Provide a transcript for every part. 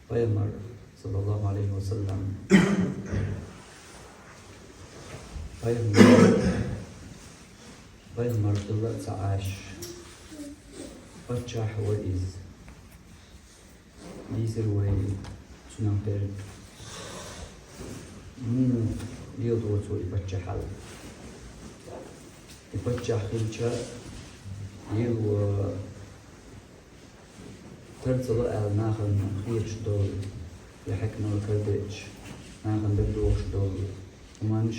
Peygamber sallallahu aleyhi ve sellem Peygamber kıllatsa aş Bacah ve iz Dizir ve sunamper Mu liyodu ve bacahal Bacah hilça Yil ve ترتل ناخن خيش دول يحكنا الكردج ناخن بدوش دول ومانش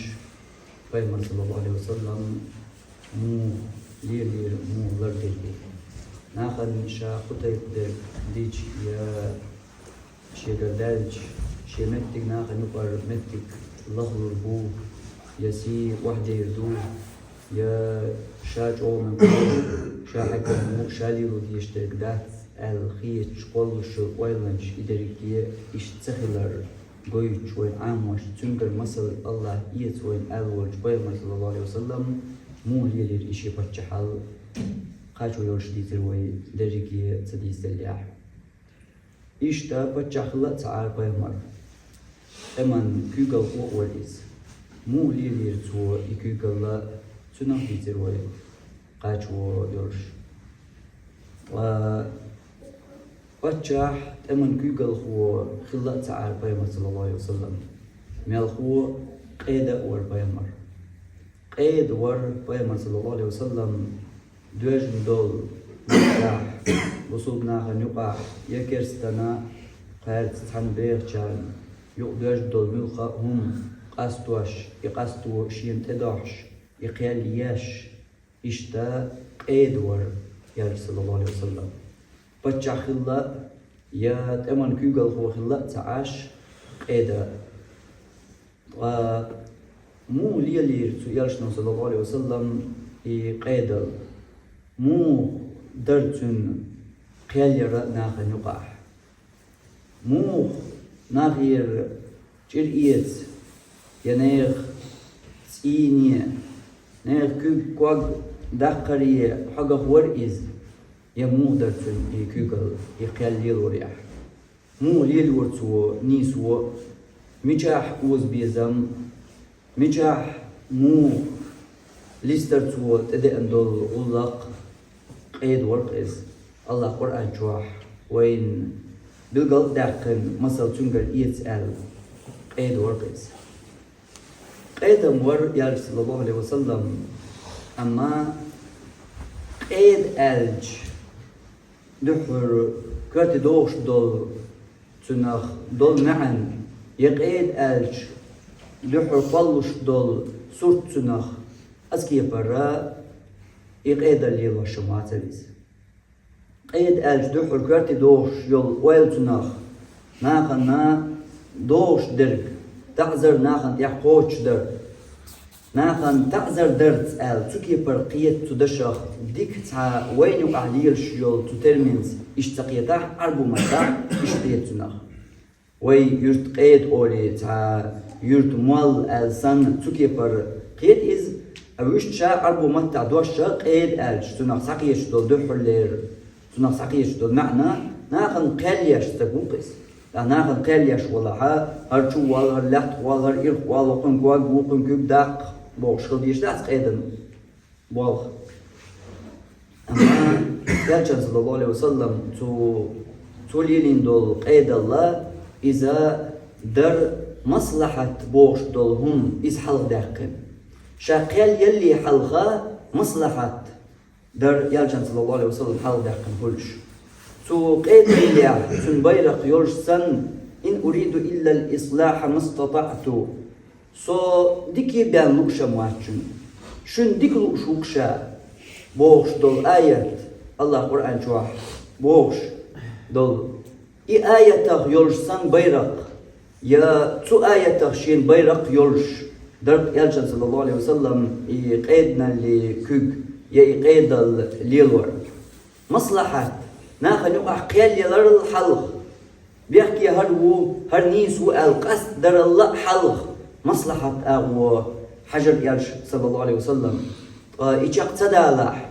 بيمر صلى الله عليه وسلم مو لير مو لردي ناخن شا قطيب ديج يا شي قرداج شي متك ناخن يقر متك لغر بو يسي وحدة يردو يا شاج او من شا حكم مو شاليرو ديشترك دات الخيش قلش ويلنش إدريكية إشتخلر قويش وين عاموش تنقر مثل الله إيت وين ألوج بيغمر صلى الله عليه وسلم مو ليلير إشي بچحل قاچو يورش ديتر وي دريكية تديس دلياح إشتا بچحل تعال بيغمر أمن كيقل هو وليس مو ليلير تو إكيقل تنق ديتر وي قاچو يورش بچه امن كيقل هو خلق تعال بيمر صلى الله عليه وسلم ميل هو قيد ور بيمر قيد ور بيمر صلى الله عليه وسلم دوجن دول مفتاح وصوب ناخن يقع يكرستنا قارت تحن بيغشان يق دوجن دول ملخا هم قاستوش يقاستو شين تداش يقيالياش اشتا قيد ور يا رسول الله عليه وسلم بچه خلا يا تمن كيقل هو خلا تعاش قيدا مو ليلير يالشنا صلى الله عليه وسلم قيدا مو درتن قيالير ناخن يقع مو ناغير جرئيت ينيغ سينية نيغ كيب قوغ داقرية حقا ورئيز يمو درتن يكيقل يقال ليلوريح مو ليلورتو نيسو مجاح اوز بيزم مجاح مو ليسترتو تدئن دول غلق قيد ورقز الله قرآن جواح وين بالقلب داقن مثل تنقل يتسأل قيد ورقز قيد مور يا رسول الله عليه وسلم أما قيد ألج دحر كرت دوش دول تنخ دول معن يقيد ألج دحر قلش دول صورت تنخ أسكي برا يقيد الليل والشمعة بيز قيد ألج دحر كرت دوش يول ويل تنخ ناخن دوش درك تعذر ناخن يحقوش درك ناخن تعذر درت آل تكي برقية تدشخ ديك تا وين يقع ليل شيول تترمنز اشتقيتاح أربو مطاح اشتقيتناخ وي يرت قيد أولي تا يرت موال آل سن تكي برقية إز أوش شا أربو مطاح دوشا قيد آلش تناخ ساقيش دول دحر لير تناخ ساقيش دول معنى ناخن قليش تقوقس ناخن قليش والله هرچو وال هر لحت وال هر إرق وال وقن قواق وقن كوب داق بوشخل ديش داس قيدن والله أما كالشان صلى الله عليه وسلم تو ليلين دول قيد الله إذا در مصلحة بوش دول هم إز حلق داقن شاقيال يلي حلقا مصلحة در يالشان صلى الله عليه وسلم حلق داقن هلش تو قيد اللي تن بيرق يرش سن إن أريد إلا الإصلاح ما استطعت ديكي بيان لوكشا مواتشن شن ديك لوكشا بوش دول آيات الله قرآن شواح بوش دول إي آياتك يرش سن بيرق يا تو آياتك شين بيرق يرش درب يالشان صلى الله عليه وسلم إي قيدنا اللي كوك يا إي قيد الليلور مصلحة ناخن يقع قيال يلر الحلق بيحكي هر نيس والقصد در الله حلق مصلحة أو حجر يالش صلى الله عليه وسلم إيشاق تدالح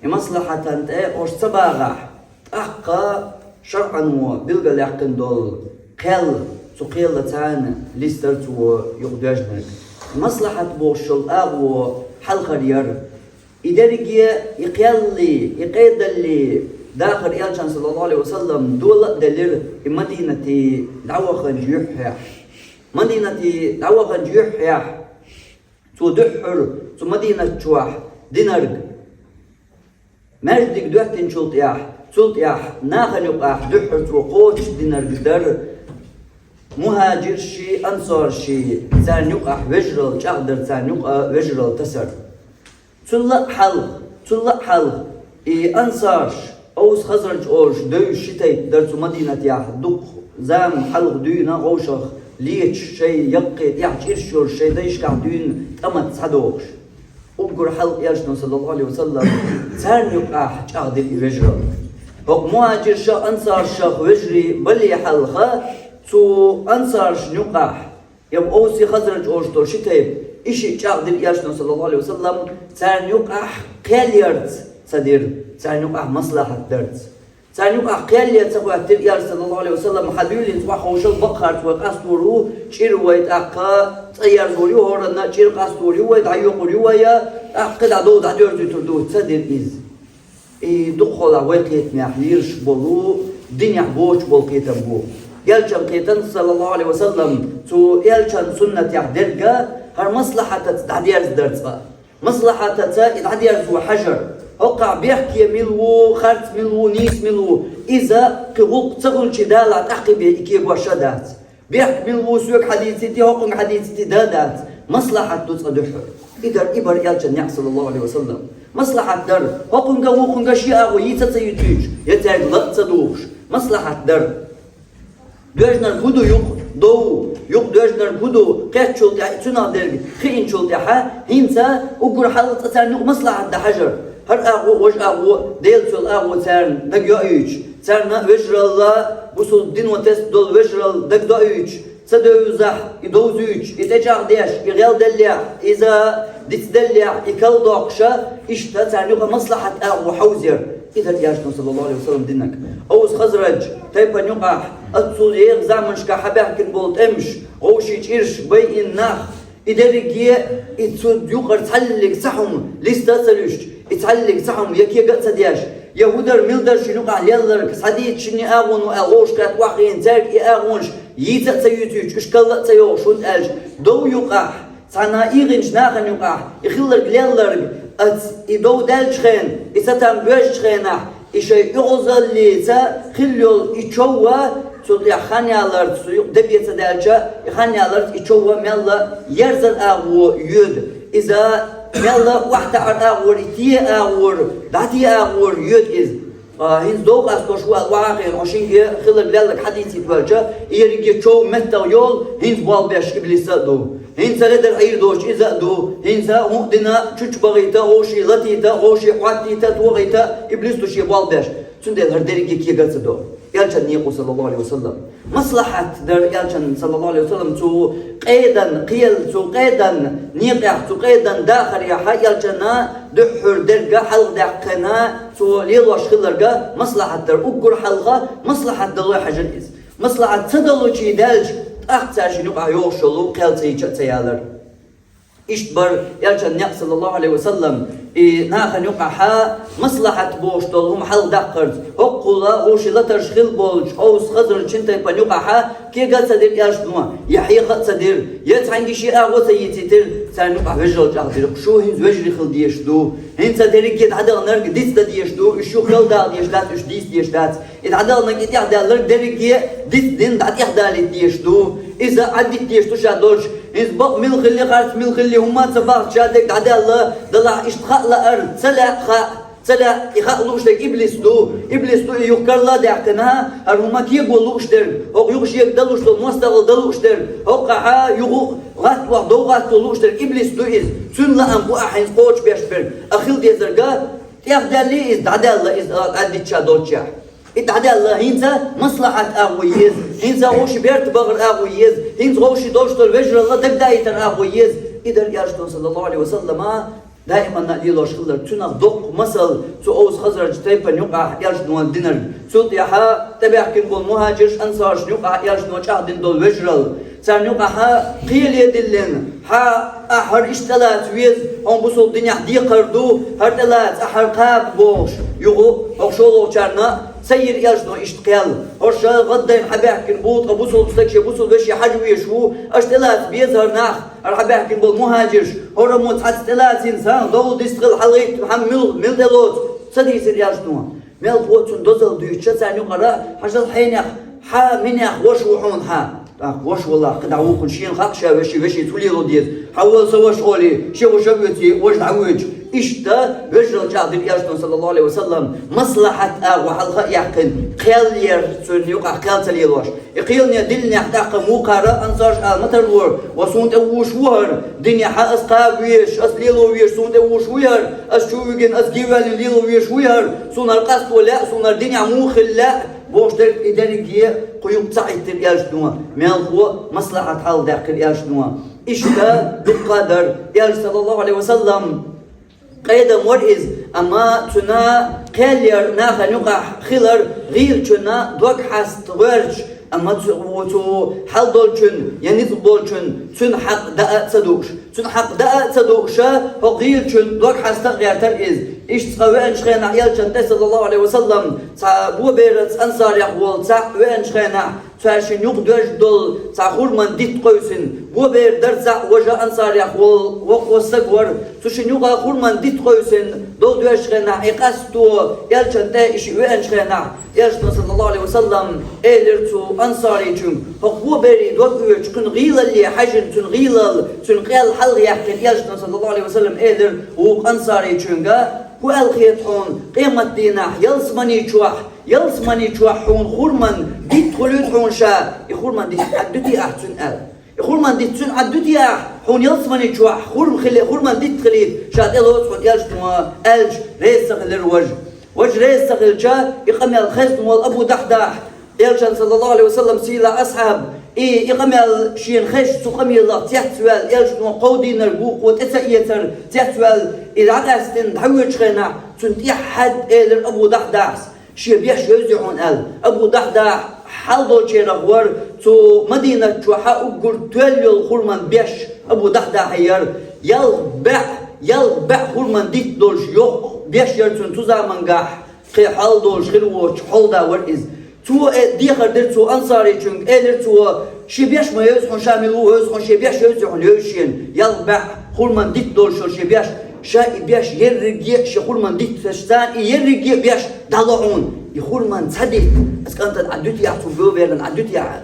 مصلحة أنت أوش تباغح أحقا شرعا وبلغ لحقن دول قل تقيل تان ليستر تو يقدرنك مصلحة بوشل أغو حلقة ريار إدارجية يقيل يقيد اللي داخل إلشان صلى الله عليه وسلم دولة دليل مدينة دعوة خنجيح مدينة دعوة خنجيح تدحر تو مدينة جواح دينارج مردك دوحتن شلطياح ناخن يقاح دحر تو قوش دينارج در مهاجر شي أنصار شي زان يقاح وجرل جاقدر زان يقاح وجرل تسر تلق حلق أنصار أوس خزرج أوش دوش شتاي درتو مدينة ياح دق زام حلق دوينا غوشخ ليش شيء يقيت يحشر شيء دايش كعدين تمت صدوش أبقر حلق ياشنا صلى الله عليه وسلم زان يقاح جاقدر وجرل هو مهاجر شا أنصار شخ وجري بلي حلقه تو أنصار شنقاح يب أوسي خزرج أوشتور شتاي إشي جاقدر ياشنا صلى الله عليه وسلم زان يقاح قيليرت صدير زان يقاح مصلحة درت زان يقاح قيليرت سقواتر يا صلى الله عليه وسلم حدولين صباح وشل بقر وقاستورو شيرويت أقا تيار زوري هورنا شير قاستوري ويت عيوقوري ويا أقد عدود عدور تردو صدير دخل وقت محليرش بولو دنيا بوش بولقيتن بو يلجن قيتن صلى الله عليه وسلم تو يلجن سنة يحدرقا هر مصلحة تتعدير درتها مصلحة تتعدير زو حجر وقع بيحكي ملو خرط ملو نيس ملو إذا قبوق تغل جدالة تحقي بيكيب وشدات بيحكي ملو سوك حديثتي حقن حديثتي دادات مصلحة تتصدحر إذا إبر يلجن صلى الله عليه وسلم مصلحة در حقن قوقن قشياء ويتسيتيج يتعد لا تصدوش مصلحة در دوجنر كودو يق دوجنر كودو قيت شولت تنا درج خين شولت هينسا وقر حلت ترن مصلحة ده حجر هر أغو وش أغو ديل شول أغو ترن دقيقة ترن وجر الله بوصل دين وتست دول وجر دقيقة تدوزح يدوزوج يتجع ديش يغيل دليع إذا دتدليع يكل ضاقشة إشتا ترن مصلحة أغو حوزر إذا ياشنا صلى الله عليه وسلم دينك أوس خزرج تيبا نقاح أتصل إيغ زامنش كحباه كن بولت أمش غوشي تشيرش بي الناخ إذا رجية يتصد يقر تعلق سحهم لستا سلوش يتعلق سحهم يكي قد سدياش يهودر ميلدر شنقع ليلر سعديت شني آغون وآغوش كات واقعين تارك آغونش يتا سيوتيش إشكال تيوش ونتالش دو يقاح سانا إيغنش ناخن يقاح يخلر ليلر إدو دالشخين إستام بوشخينح إشي يغزل ليتا خليول إيشوا تولي خانيالر تسويق دبيت دالشا خانيالر إيشوا ميلا يرزل أغو يود إذا ميلا واحدة أغور إتيه أغور داتي أغور يود إز هنز دوق أسكوشوا الواقع عشان خلر ليلك حديثي تبالشا يريجي شو متى يول هنز بالبيش إبليسا دو هنسا لدر عير دوش إذا دو هنسا مقدنا چوچ بغيتا غوشي لطيتا غوشي قواتيتا توغيتا إبليس دوشي بالبيش سندل هردريكي كي قلت دو يالشان نيقو صلى الله عليه وسلم مصلحة در يالشان صلى الله عليه وسلم تو قيدا قيل تو قيدا نيقع تو قيدا داخل يحا يالشان دحر درقا حلق دعقنا تو ليلوش خلرقا مصلحة در أقر حلقا مصلحة دلوي حجر إز مصلحة تدلو چي دالش أختار شنوقع يوشلو قلتي جتيالر إشتبر يالشان صلى الله عليه وسلم ناخن يقع مصلحة بوشتلهم حل دقرت هقولا غوشي لترشخيل بولج أوس خزر چنتي بان يقع كي قد سدير ياشنوا يحيي قد سدير يتعنجي شيء أغو سيتيتر سان يقع وجرل جاهدير شو هنز وجري خل ديشدو هنز سدير كيد عدل نرق ديس دا ديشدو إشو خل دال ديشدات إش ديس ديشدات إذ عدل نكيد يحدال لرق ديركي ديس دين دات يحدالي ديشدو إذا عدت ديشدو شادوش إذ بق ملخ اللي قارت ملخ اللي هما تباق شادك عدل دلع اشتخاء لأرض سلا يخلوش لك إبليس دو يذكر الله دعكنها هرما كي يقولوش در أو يغش يقدلوش در مستقل دلوش در أو قاعة يغو غات وحدو غات دلوش در إبليس دو إز سن لا أنبو أحين قوش بيشبر أخيل دي زرقا يخدل لي إز دعدل الله إز عدي تشادوتشا إتعدل الله هنزا مصلحة أغويز هنزا غوش بيرت بغر أغويز هنزا غوش دوش در وجر الله دقدايتر أغويز إذا يارشتون صلى الله عليه وسلم دائما نقليلوش خلر تنا ضق مثل تو أوز خزرج تيبن يقع يرجنوا الدينر سلط يحا تبعكن بول مهاجرش أنصارش يقع يرجنوا شاهدين دول وجرل سان يقع قيل يدلن أحر اشتلات ويز هم بوصل الدنيا دي قردو هرتلات أحر قاب بوش يغو أخشولو شارنا سير يرجنوا اشتقال هرشا غدين حباكن بوط أبوصل بستكشي بوصل وشي حجويشو اشتلات بيظهر ناخ الحباكن بول مهاجرش هرموت حتلات إنسان دول ديستغل حليت محمل ملدلوت صدي سير يرجنوا ميل بوتون دوزل ديوتشا سان يقرأ حاجة حينيخ منيخ وشوحون وش والله قد عوقن شين خاقشة وشي تولي لوديز حول سواش قولي شي وشبيتي وش دعوج إشتا وجرل جاهد الياشتون صلى الله عليه وسلم مصلحة وحلقة يحقن قيل يرسون يقع قيل تليلوش يقيلني دلني احتاق موقارة أنصارش مترور وصونت أوش وهر دنيا حا أسقابيش أسليلو ويش صونت أوش ويهر أسشويقن أسجيوال ليلو ويش ويهر صونر قصد ولا صونر دنيا موخل لا بوش درك إدارية قيوم تعيد الياشتوا مال هو مصلحة حال داخل الياشتوا إشتا بالقدر يالش صلى الله عليه وسلم قيدا مرئز أما تنا كالير ناخا نقع خلر غير تنا دوك حاست ورج أما تو حال دولشن يعني تبولشن تن حق داء صدوقش تن حق داء صدوقشا هو غير تن دوك حاست غير ترئز إيش تقوين شخينا عيال صلى الله عليه وسلم بو بيرت أنصار يقول وين شخينا فاشن يقدر دول خور من ديت قوسن بو بير درزع وجه أنصار يقول وقوسقور تشن يقا خور من ديت قوسن دول دوش شخينا إقاستو يال إيش وين شخينا يال صلى الله عليه وسلم إلرتو أنصاري جم هو بيري دوك تكون غيل اللي حجن تن غيل تن قيل حلق يحكي يال صلى الله عليه وسلم إلر وأنصاري جمجا هو الخيط هون قيمة دينا يلسمني شوح هون خورمن ديت خلود هون شا يخورمن ديت عدتي أحسن يخورمن ديت سن عدتي هون يلسمني شوح خورمن ديت خليد شاد إلوت هون يلش نوا ألج ريسخ وجه ريسخ الجا يقمي الخزن والأبو دحداح يلشان صلى الله عليه وسلم سيلا أصحاب يقمي الشين خش سقمي الله تحتوال يلش نوا قودي نربوق وتسأيتر تحتوال إذا عدستن حوج خنا تنتيح حد إلر أبو دحداح شي بيش يوزعون أبو دحداح حلدو شي رغور تو مدينة جوحا أقر تولي الخورمان بيش أبو دحداح يلبع خورمان ديت دولش يوق بيش يرسون تو زامنقاح خي حلدوش خلوش حلدا ورئز تو ديخر درتو أنصاري چونك درتو شي بيش ما يوزعون شاملو يوزعون شي بيش يوزعون يوشين يلبع خورمان ديت دولش شي بيش شاي بيش يرجع شخور من ديت فستان يرجع بيش دلعون يخور من صديق اسكنت عدوت يا تو بيرن عدوت يا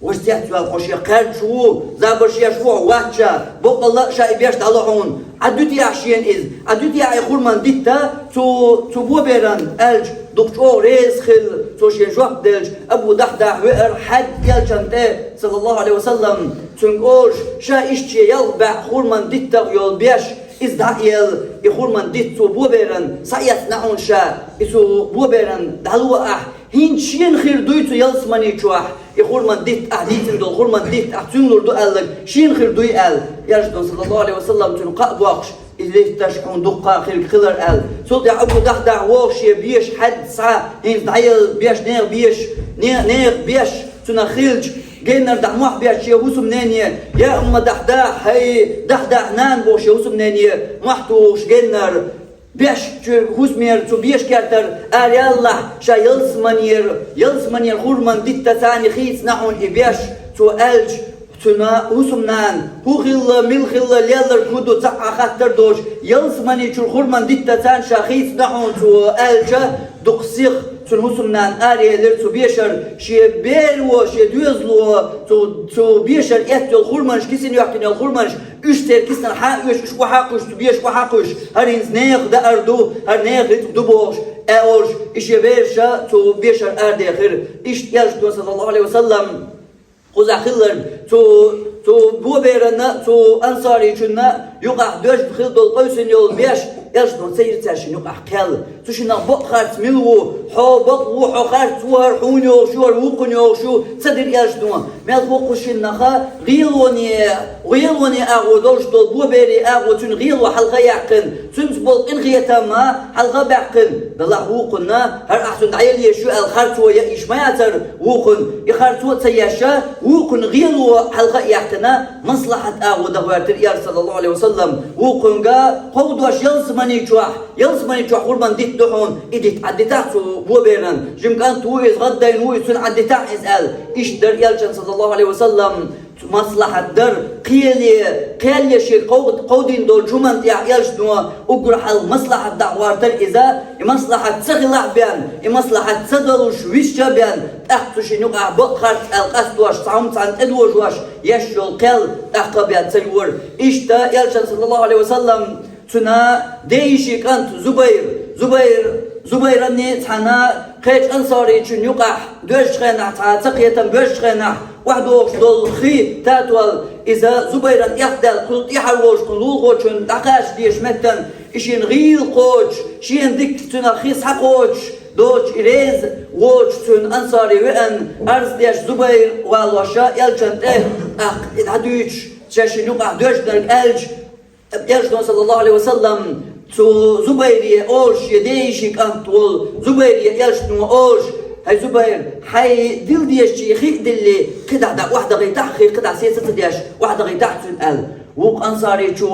وش تحت والخش يقال شو زابش يا شو واتشا بق الله شاي بيش دلعون عدوت يا شين إز عدوت يا يخور من ديت تو بو بيرن ألج دكتور ريس خل تو شي جواب دلج أبو دحداح وقر حد يلشنته صلى الله عليه وسلم تنقولش شاي إشتي يلبع خور من ديت يول بيش إزدائيل يخور من ديت تو بوبيرن سايت نعون شا إسو بوبيرن دلوا هين شين خير دويتو يلسمني شواح يخور من ديت أهديتن دول خور من ديت أحتنور دو ألق شين خير دوي يرجدون صلى الله عليه وسلم تنقاء بواقش إذا تشكون دقا خير خلر صوت يا أبو دحداح ووشي بيش حد ساعة هين دعيل بيش نير بيش تنخيلج جينا دعموح بيش يهوس منينية يا أم دحداح هاي دحداح نان بوش يهوس منينية محتوش جينا بيش هوس مير تو بيش كارتر الله شا يلسمنير خورمان ديتا ثاني خيس نحون بيش تو ألج تنا هوسمنان هو خلا مل خلا ليالر كودو تاع خاطر دوش يلسمني شو خورمان ديتا ثان شاخيس نحون تو ألجا دقسيخ هوسمنان لر تو بيشر شي بيرو شي دوزلو تو بيشر اتل خورمانش كيسن يحكي الخورمانش اشتر كيسن حاقش وحاقش تو بيش وحاقش هرينز نيخ دا اردو هر نيخ دوبوش اولش ايش بيرشا تو بيشر اردي خير ايش يالش صلى الله عليه وسلم خذ خلر تو بو بيرنا أنصاري كنا يقع دوش بخيل دول قوسن يول بيش يجدون سير تاشين يقع كل تشنا بقخات ملو حبط وحخات وهرحون يوشور وقن يوشو صدر يجدون مال بقشنا خا غيلوني أغو دوش دول بو بيري أغو تن غيلو حلقة يعقن تنسبول إنغيتا ما حلقة بعقن دلح وقنا هر أحسن عيل يشو الخرطو يش ما يعتر وقن يخرطو تياشا وقن غيلو حلقة يعقنا مصلحة أغو دغوارتر يا صلى الله عليه وسلم وقن قا قودوش يلسمني جوح قربان ديت دحون إديت عدتاعتو بو بيران جمكان تويز غدين ويسون عدتاع إزال إيش در يالجن صلى الله عليه وسلم مصلحة در قيل شي قودين دول جمان يالجنوا أقرح المصلحة دعوارتر إذا مصلحة تغلع بيان مصلحة تدلوش ويشا بيان أختوش نقع بقخارت القصدوش صعوم إدوجوش يشو القيل أخا بيان تيور إيش تا يالجن صلى الله عليه وسلم تنا ديشي كانت زبير أني تحنا قيش أنصاري تشن يقع دوش خينح تقية دوش خينح وحدوش دول خي تاتوال إذا زبير أن يحدل قلت يحروش قلوغوش دقاش ديش متن إشين غيل قوش شين ديك تنا خيس حقوش دوش إريز ووش تن أنصاري وأن أرز ديش زبير والوشا يلجن هدوش تشن يقع دوش درك ألج يجدون صلى الله عليه وسلم تو زبير أوش يديشك أنتول زبير يجدون أوش هاي زبير هاي دل ديش خي دلي قدع دا واحدة غي تحخي قدع سياسة ديش واحدة غي تحسن أل وق أنصاري شو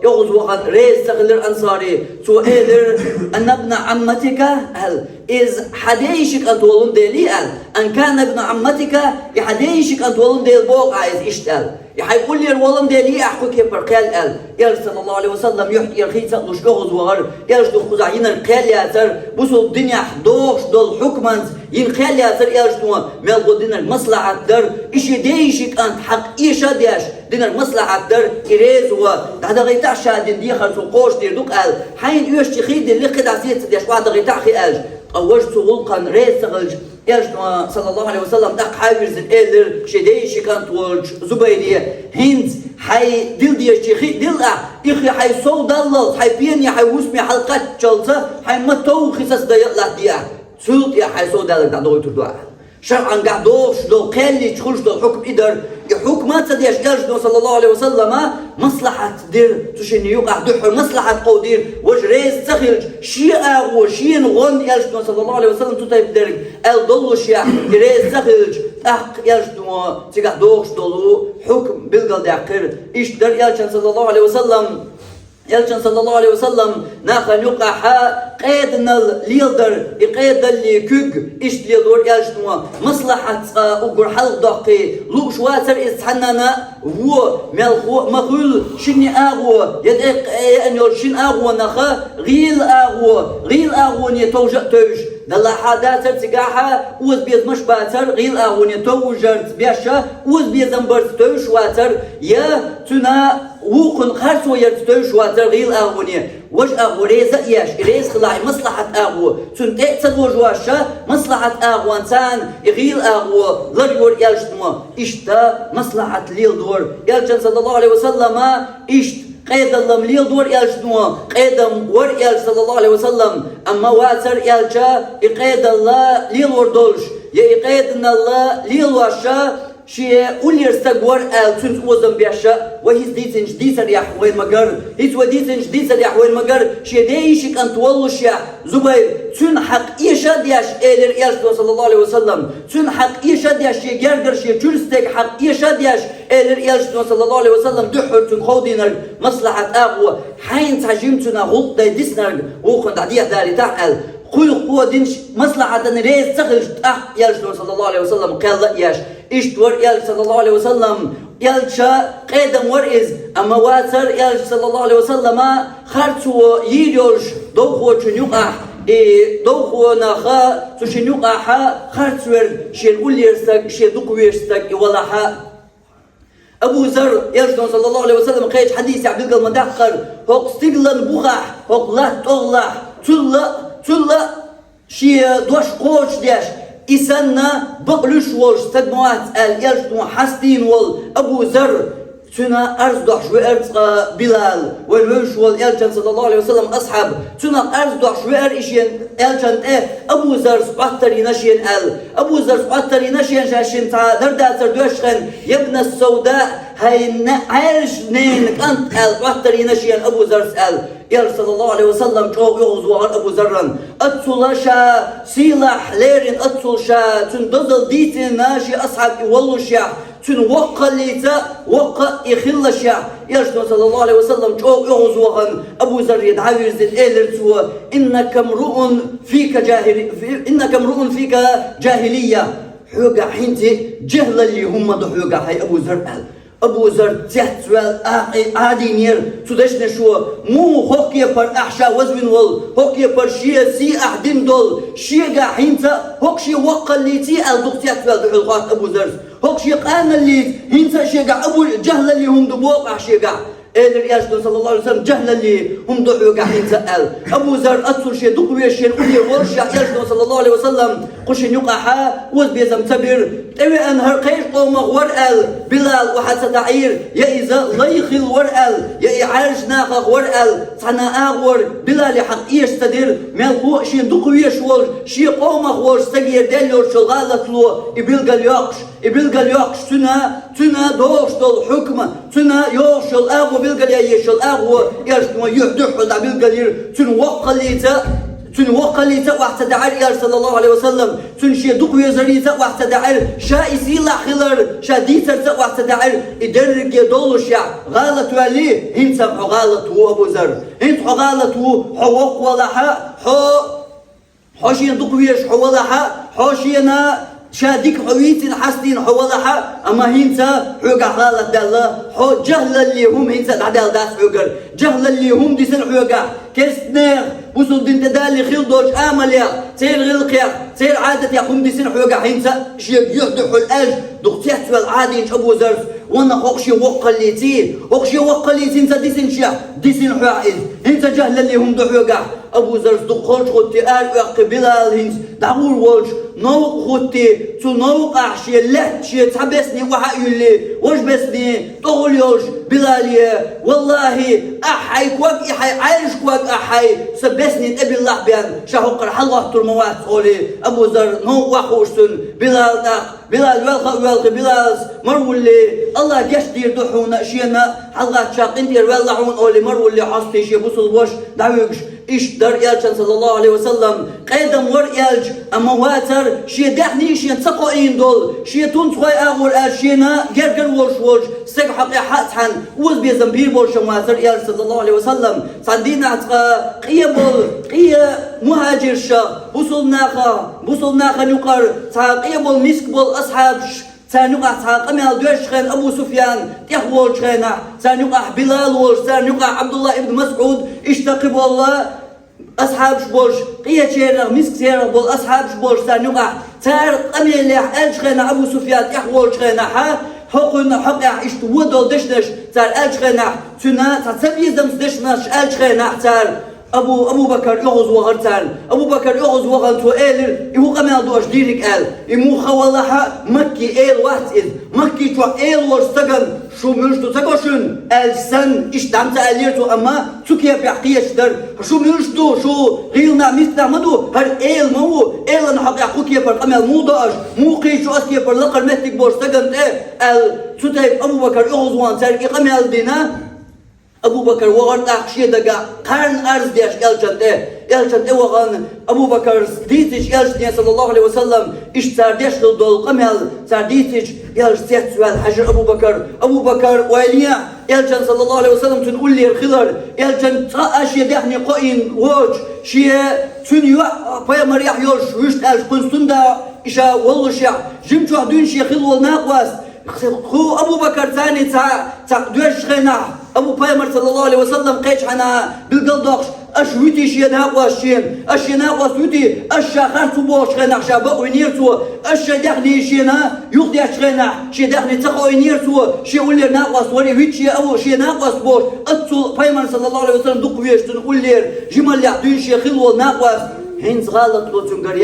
يغز وقت ريز تغلر أنصاري شو إيدر أن ابن عمتك هل إذ حديشك أنتولون ديلي أل أن كان ابن عمتك يحديشك أنتولون ديل بوق عايز إشتال يقول لي الولم ديلي أحكو كبر قال أل يا صلى الله عليه وسلم يحكي يرخيص لش يغز وغر يجدو خزعين القال ياتر بوصل الدنيا حدوش دول حكمانز ينقال ياتر يجدو ملغو دين المصلحة در إشي ديشك أنت حق إيشا ديش دين المصلحة در إريز هذا غيتاع شادين دي خلصو قوش دير دوك أل حين يوش تخيد اللي قد عسيت ديش واحد غيتاع خي ألج أوجت غلقا ريز تغلج يجدو صلى الله عليه وسلم دق حاجز الإلر شديشي كانت ولج زبيرية هند حي دل ديشي خي دل إخي حي صو دلل حي بيني حي وسمي حلقات جلسة حي متو خصص ديلا ديا سلط يا حي صو دلل دعوه تردوا شرعا قعدوش دو قالي تخرج دو حكم إدر حكمات ديش يجدو صلى الله عليه وسلم مصلحة دير تشين يقع دحر مصلحة قودير وجريز تخرج شيئا وشين غن يجدو صلى الله عليه وسلم تطيب درج الضلو شيئا جريز تخرج أحق يجدو تقع دوش دلو حكم بالقل دعقر إيش در يجدو صلى الله عليه وسلم يلجن صلى الله عليه وسلم ناخن يقع قيدنا ليلدر قيد اللي كوج إيش ليلدر يلجنوا مصلحة أقر حل دقي لوش واتر إستحننا هو مخول شني أغو يدق أن يرشين أغو نخا غيل أغو نيتوجه توج دل حادثر تجاها وز بيز مش باتر غيل أغو نيتوجرت بيشة وز بيز أمبرت توج واتر يا تنا وقن خرسو يرتوش واتر غيل أغوني وش أغوريزة ياش إريز خلاعي مصلحة أغو تنتئ تدوج واشا مصلحة أغوانتان غيل أغو لريور يالجتما إشتا مصلحة ليل دور يالجن صلى الله عليه وسلم إشت قيد الله ليل دور يالجتما قيدم ور يالج صلى الله عليه وسلم أما واتر يالجا إقيد الله ليل وردولش يا إقيدنا الله ليل واشا شيء أولي استجوار تونس وزن بيشة وهيز ديتنج ديسر يحوين مجر هيز وديتنج ديسر يحوين مجر شيء دايشك أن تولش يا زبير تون حق إيشا دياش إيلر إيش صلى الله عليه وسلم تون حق إيشا دياش شيء جرجر شيء تورستك حق إيشا دياش إيلر إيش صلى الله عليه وسلم دحر تون خودينر مصلحة أقوى حين تحجمتنا غلط ديسنر وخن عديه داري تعال كل قوة دينش مصلحة ريز تخرج يالجدون صلى الله عليه وسلم قال لا ياش إيش تور يالج صلى الله عليه وسلم يالجا قيدم ورئز أما واتر يالج صلى الله عليه وسلم خرطو يريوش دوخو تشنيقع دوخو ناخا تشنيقع خرطور شين أوليرستك شين دوكويرستك ولاحا أبو ذر يالجدون صلى الله عليه وسلم قيد حديث عبد المدحقر هوك استقلن بوخح هوك لا تغلح تلا شي دوش قوش ديش إسنا بقلش وش تدموات يلشتو حستين أبو ذر تنا أرزدح شو بلال والوش والإلجن صلى الله عليه وسلم أصحاب تنا أرزدح شو إشين إلجن أبو ذر سبعتري نشين أبو ذر سبعتري نشين شاشين تا دردا تردوشخن يبنى السوداء هاي عايش نينك أنت سبعتري نشين أبو ذر يا صلى الله عليه وسلم جو يغزو أبو ذر أتصل شا سلاح ليرين أتصل شا تندزل ديتين ناشي أصحاب يولو شا تن وقع ليتا وقع يخل شا يرسل صلى الله عليه وسلم جو يغزوهن أبو ذر يدعوي زد إلرتوا إنك امرؤ فيك جاهلية حوقع حينتي جهل اللي هم دحوقع هاي أبو ذر أبو ذر تحتوال عادي نير تدشنا شو مو هوكي بر أحشا وزن هوكي بر شيء سي أحدين دول شيء حينتا هوكشي وقع اللي تي الدكتور دحوقات أبو ذر هوكشي قان اللي هنتا شيء أبو جهل اللي هم دبوق أحشي إلر ياشدون صلى الله عليه وسلم جهل اللي هم دعوا قاعدين سأل أبو ذر أتصل شيء دقوا شيء ولي ورشة ياشدون صلى الله عليه وسلم قشن يقحا وزبيزم تبر أوي أنهر قيش قوم ورقل بلال وحد ستعير يا إذا ليخل ورقل يا إعارش ناقق ورقل صنا أغور بلال حق يستدير ملقو شيء دقوا شوال شيء قوم ور استجير دليل شغالة لو يبلغ اليقش تنا دوش دول حكمة تنا يوشل أغو بلغ يشل أغو يرسم يحدح ولا بلغ تنوقع ليتا واحتدعر يا صلى الله عليه وسلم تنشي دقو يزريتا واحتدعر شائسي لا خلر شاديتا واحتدعر يدرك يدول الشعب غالت عليه هين سمحوا غالت هو أبو ذر هين غالت هو حوق ولا حوشي دقو يش ولا حوشينا شاديك حويتين حسدين حولها أما هينتا حوقع غالت دالله حو جهل اللي هم هينتا دعدال داس حوقر جهل اللي هم ديسن حوقع كيسنير وصل دين تدالي خيل دوش آماليا تير غلقيا تير عادة يقوم ديسن حوقع هينتا شيء يهدحوا الأج دقتيات والعادين أبو ذر وانا خوشي وقليتين انت ديسن شيء ديسن حائز هينتا جهل اللي هم دحوقع أبو ذر دقوش خدتي بلال هينس دعور وش نوق خدتي نوق أحشي لحت شي تحبسني وحايلي وش بسني طول يوش بلالي والله أحي كواك إحي عايش كواك أحي سبسني تبي الله بيان شهوق رح الله ترموات قولي أبو ذر نوق وحوشتن بلال والخ بلال مرولي الله جش دير دحونا شينا الله شاقين دير واللعون قولي مرولي حصتي شي بوصل وش دعوكش إيش در يالجن صلى الله عليه وسلم قيدم ور يالج أما واتر شي دحني شي تقوين دول شي تنصوي أغور شينا جرجر وش سقحق حاتحن وز بيزنبير بورش واتر يالج صلى الله عليه وسلم صندينا قيا مهاجر شا بوصلنا نقر قيبل مسك بول أصحاب سانيقع قميل دوشخن أبو سفيان تحول شخنا سانيقع بلال وش سانيقع عبد الله ابن مسعود اشتقب الله أصحاب شبوش قيا شيرغ مسك شيرغ بول أصحاب شبوش سانيقع تار قميل ألشخنا أبو سفيان تحول شخنا حقنا حق اشتودل دشنش تار ألشخنا تنا تسبيزم دشنش ألشخنا تار أبو بكر يغز وغرتان أبو بكر يغز وغرتو إيلر يهو قمال دوش ديرك إل يمو خوالها مكي إيل واحد إذ مكي شو إيل ورستقن شو ملشتو تقوشن السن إشتام تأليرتو أما تكيا بيحقيش در شو ملشتو شو غيلنا مثل مدو هر إيل مو إيل نحق يحقوكيا بر قمال مو داش مو قيشو أسكيا بر لقر مهتك بورستقن تتايب أبو بكر يغز وان تاركي قمال دينا أبو بكر وغرت أخشي دقا قرن أرز ديش إلشان وغن أبو بكر ديتش إلشان صلى الله عليه وسلم إش ترديش للدول قمل ترديتش إلشان سؤال حجر أبو بكر وإليا إلشان صلى الله عليه وسلم تنقول لي الخضر إلشان تأش يدحني قائن ووج شيء تنيوع بيامر يحيوش ويشت ألش قنستون دا إشا والله شيء جمتو عدون شيء خلو والناقواس خو أبو بكر ثاني دوش خينا أبو بيامر صلى الله عليه وسلم قيش حنا بالقلدقش أشويتي شي ناقواس شين أشي ناقواس ويتي أشا خارتو بوش خينا شابق وينيرتو أشا دخني شينا يغدي أشخينا شي دخني تقو وينيرتو شي ولير ناقواس ولي ويتشي أبو شي ناقواس بوش أتو بيامر صلى الله عليه وسلم دق ويشتن ولير جمال يعطين شي خلو ناقواس هنز غلط لو تنقر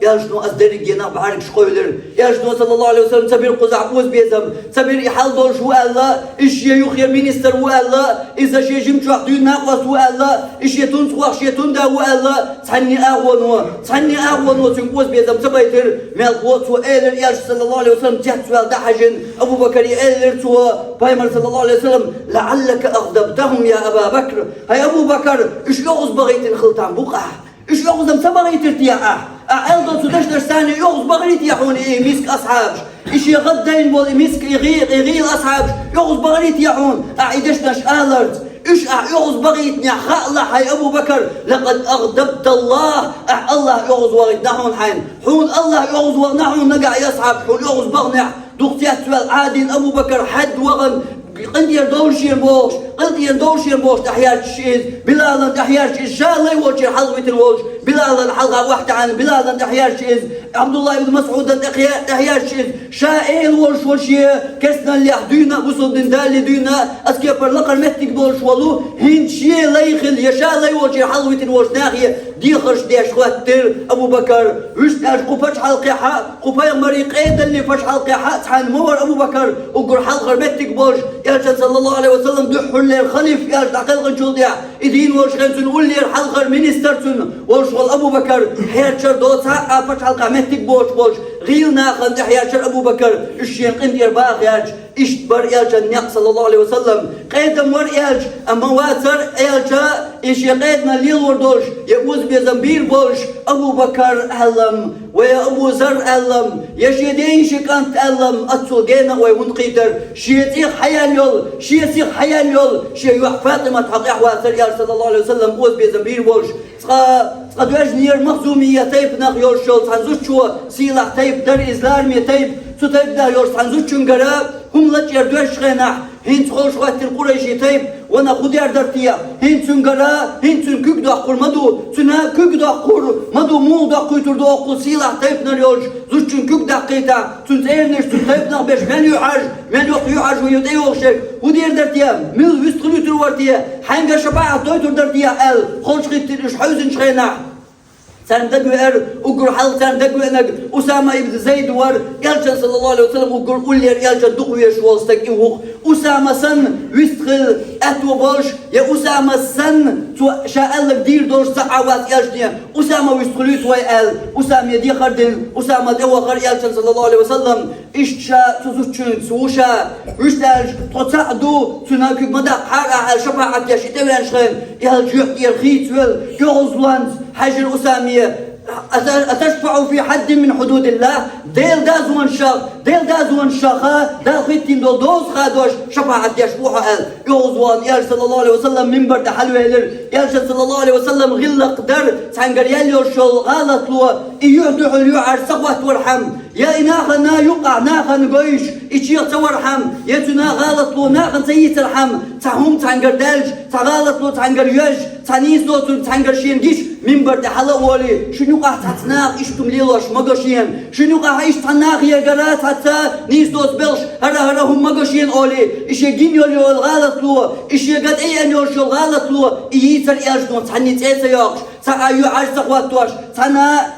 يالجنو أصدري جينا بحرك شقويلر يالجنو صلى الله عليه وسلم سبير قزعبوز بيزم سبير إحال دولش وألا إيش يخير مينستر وألا إذا شي جمت وحدين ناقص وألا إيش يتون سواق شيتون دا وألا تحني أغوانو تنقوز بيزم سبيتر مال قوت وإيلر يالج صلى الله عليه وسلم تحت سؤال دحجن أبو بكر إيلر تو بايمر صلى الله عليه وسلم لعلك أغضبتهم يا أبا بكر هاي أبو بكر إيش يغز بغيت الخلطان بقع إيش يغز بغيت ارتياح أعلض سدش درساني يغز بغيت يحون إيه ميسك أصحابش إيش يغدين بول ميسك يغيل أصحابش يغز بغيت يحون أعيدش نش آلرت إيش يغز بغيت نحخ هاي أبو بكر لقد أغضبت الله الله يغز بغيت نحون حون الله يغز ونحون نقع يصحاب حون يغز بغنح دقتيات سؤال عادين أبو بكر حد وغن قلت يندورشين بوش تحيار الشيز بلالا تحيار الشيز شاء الله يوجه حلقة الوجه بلالا الحلقة واحدة عن بلالا تحيار الشيز عبد الله بن مسعود تحيار الشيز شاء الوجه وشي كسنا اللي حدينا وصل دندالي دينا اسكيبر لقر مهتك بوش ولو هند شي ليخل يشاء الله يوجه حلقة الوجه ناحية دي خرج ديش خواتر أبو بكر وش تاج قفش حلقة حق قفايا مريق ايدا اللي فش حلقة حق تحان مور أبو بكر وقر حلقة مهتك بوش يالجن صلى الله عليه وسلم دحو اللي الخليف يالجن عقل غنشول ديع إذين وش غنسون قولي الحلقة منسترسون وشغل أبو بكر حيات شر دوت حقا فش حلقة مهتك بوش غيل ناخن حيات شر أبو بكر الشين قندير باغ يالج اشتبر يالجن نيق صلى الله عليه وسلم قيدم ور يالج أما واتر يالجا إيش يقيدنا ليل وردوش يقوز بيزنبير بوش أبو بكر ألم ويا أبو زر ألم يشيدين شكانت ألم أتصل جينا ويونقيتر شيتيخ حيال يول شيوح فاطمة حقيح واتر يال صلى الله عليه وسلم قوز بيزنبير بوش تقدوش نير مخزومية تيب ناخ يول شول تنزوش شو سيلاح تيب در إسلامية تيب سو تيب دا يول تنزوش شنقرا هم لج يردوش غيناح هين تخوش وقت القريشي تيب وانا خود يردرتيا هين تنقرا هين تنكوك دا قر مدو تنا كوك دا قر مدو مو دا قيتر دا قل سيلاح تيب نريوش زوش تنكوك دا قيتا تنتيرنش تنتيب نغبش من يحاج ويديوخشك خود يردرتيا ميل ويستغلو تروارتيا حنقا شباعة تويتر درتيا خوش قيتر إش حوزن شغيناح سندقوا وقر حلق سندقوا انك أسامة ابن زيد ور يالجن صلى الله عليه وسلم وقر قول يالجن دقوية شوالستك إيوه أسامة سن ويستغل أتو بوش يا أسامة سن شاء لك دير دور سعوات يالجنيا أسامة ويستغلوا توي أسامة دي خردن أسامة دي وقر يالجن صلى الله عليه وسلم إشتشا تزوجن سوشا ويشتاج تتصعدو تناكب مدى حارة شفاعة ياشي تولان شغل يالجيح يرخيت يغزلانت حجر أسامة أتشفع في حد من حدود الله ديل دازوان شاخا دال خيتين دول دوز خادوش شفاعة يشبوحة يغزوان يال صلى الله عليه وسلم منبر تحلوه يال صلى الله عليه وسلم غل قدر تعنقر ياليو شل غالط لو يهدو اليوعر سقوة ورحم يا إناخا نا يقع ناخا نقويش إيشيغ تورحم يتنا غالط لو ناخا سيت الحم تهم تعنقر دالج تغالط لو تعنقر يج تنيس لو تعنقر شين جيش منبر تحلوه ولي شنو قاعد تتناق إيش تمليلوش مقاشين شنو قاعد إيش تناق يا جرات حتى نيس دوت بلش هرا هم مقاشين أولي إيش يجين يولي الغلط له إيش يقد أي أن يولي الغلط له ييتر يجدون تحني تأسى ياقش تقع يعج تقواتوش